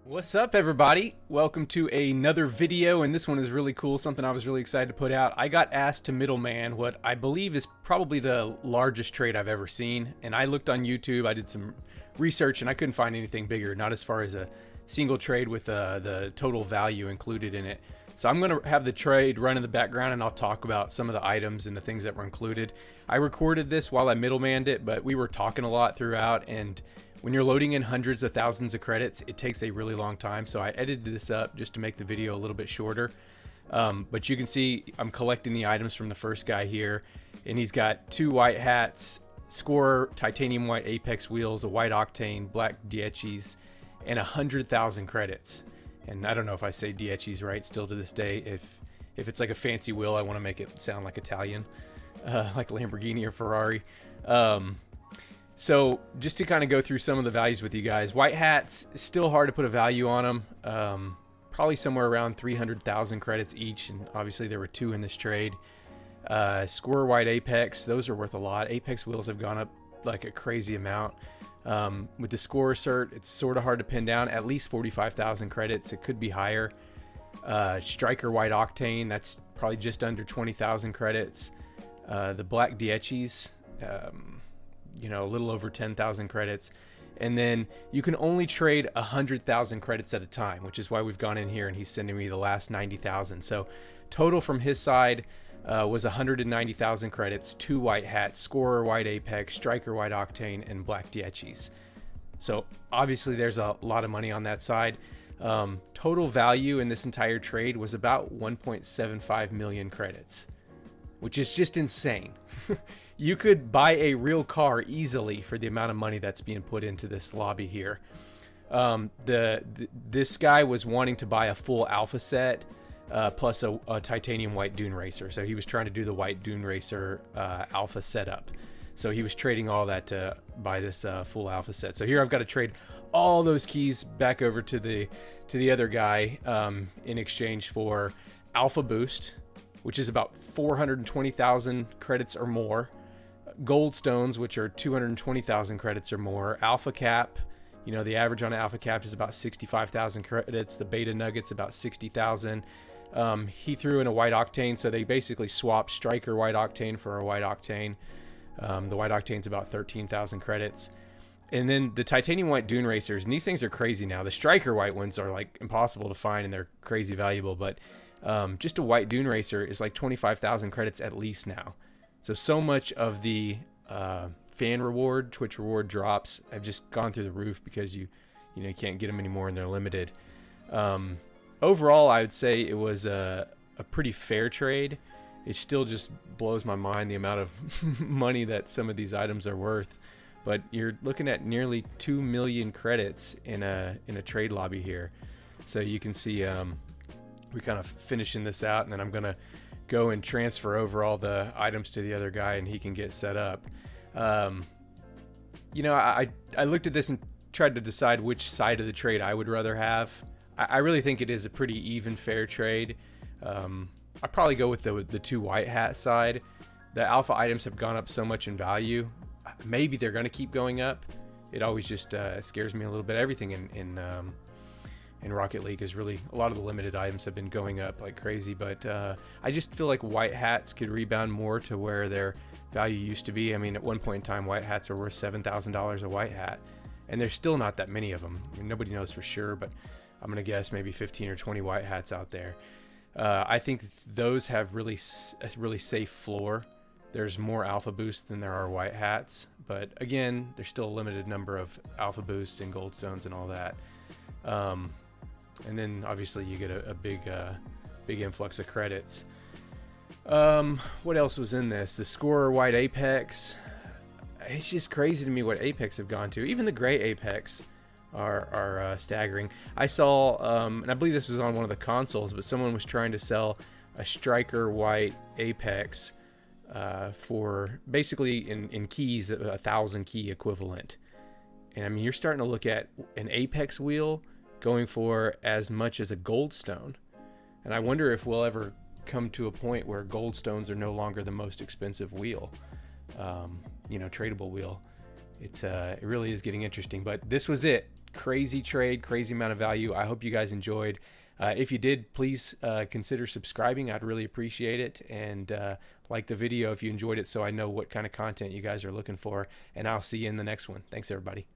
What's up, everybody? Welcome to another video, and this one is really cool, something I was really excited to put out. I got asked to middleman what I believe is probably the largest trade I've ever seen, and I looked on YouTube, I did some research, and I couldn't find anything bigger, not as far as a single trade with the total value included in it. So I'm going to have the trade run in the background, and I'll talk about some of the items and the things that were included. I recorded this while I middlemanned it, but we were talking a lot throughout, and when you're loading in hundreds of thousands of credits, it takes a really long time. So I edited this up just to make the video a little bit shorter. But you can see I'm collecting the items from the first guy here, and he's got 2 white hats, Score titanium white Apex wheels, a white octane, black Dietschys, and 100,000 credits. And I don't know if I say Dietschys right still to this day. If it's like a fancy wheel, I want to make it sound like Italian, like Lamborghini or Ferrari. So just to kind of go through some of the values with you guys, white hats, still hard to put a value on them. Probably somewhere around 300,000 credits each, and obviously there were 2 in this trade. Score white Apex, those are worth a lot. Apex wheels have gone up like a crazy amount. With the Score cert, it's sort of hard to pin down. At least 45,000 credits. It could be higher. Striker white octane, that's probably just under 20,000 credits. The black Dietschys, you know, a little over 10,000 credits. And then you can only trade 100,000 credits at a time, which is why we've gone in here and he's sending me the last 90,000. So total from his side was 190,000 credits, 2 white hats, Scorer white Apex, Striker white octane, and black Dietschys. So obviously there's a lot of money on that side. Total value in this entire trade was about 1.75 million credits, which is just insane. You could buy a real car easily for the amount of money that's being put into this lobby here. This guy was wanting to buy a full alpha set plus a titanium white Dune Racer. So he was trying to do the white Dune Racer alpha setup. So he was trading all that to buy this full alpha set. So here I've got to trade all those keys back over to the other guy in exchange for Alpha Boost, which is about 420,000 credits or more. Gold Stones, which are 220,000 credits or more. Alpha Cap, you know, the average on Alpha Cap is about 65,000 credits. The Beta Nuggets about 60,000. He threw in a white octane, so they basically swapped Striker white octane for a white octane. The white octane's about 13,000 credits. And then the titanium white Dune Racers, and these things are crazy now. The Striker white ones are like impossible to find and they're crazy valuable, but just a white Dune Racer is like 25,000 credits at least now. So much of the fan reward, Twitch reward drops have just gone through the roof because you can't get them anymore and they're limited. Overall, I would say it was a pretty fair trade. It still just blows my mind the amount of money that some of these items are worth. But you're looking at nearly 2 million credits in a trade lobby here. So you can see we kind of finishing this out, and then I'm gonna go and transfer over all the items to the other guy and he can get set up. You know, I looked at this and tried to decide which side of the trade I would rather have. I really think it is a pretty even, fair trade. I'd probably go with the 2 white hat side. The alpha items have gone up so much in value. Maybe they're going to keep going up. It always just scares me a little bit. Everything in Rocket League is really, a lot of the limited items have been going up like crazy, but I just feel like white hats could rebound more to where their value used to be. I mean, at one point in time, white hats are worth $7,000 a white hat, and there's still not that many of them. I mean, nobody knows for sure, but I'm going to guess maybe 15 or 20 white hats out there. I think those have a really safe floor. There's more alpha boosts than there are white hats, but again, there's still a limited number of alpha boosts and gold stones and all that. And then obviously you get a big influx of credits. What else was in this? The Scorer white Apex. It's just crazy to me what Apex have gone to. Even the gray Apex are staggering. I saw, and I believe this was on one of the consoles, but someone was trying to sell a Striker white Apex for basically in keys, 1,000 key equivalent. And I mean, you're starting to look at an Apex wheel going for as much as a gold stone. And I wonder if we'll ever come to a point where gold stones are no longer the most expensive wheel, tradable wheel. It really is getting interesting. But this was it. crazy trade, crazy amount of value. I hope you guys enjoyed. If you did, please consider subscribing. I'd really appreciate it. And like the video if you enjoyed it, so I know what kind of content you guys are looking for. And I'll see you in the next one. Thanks, everybody.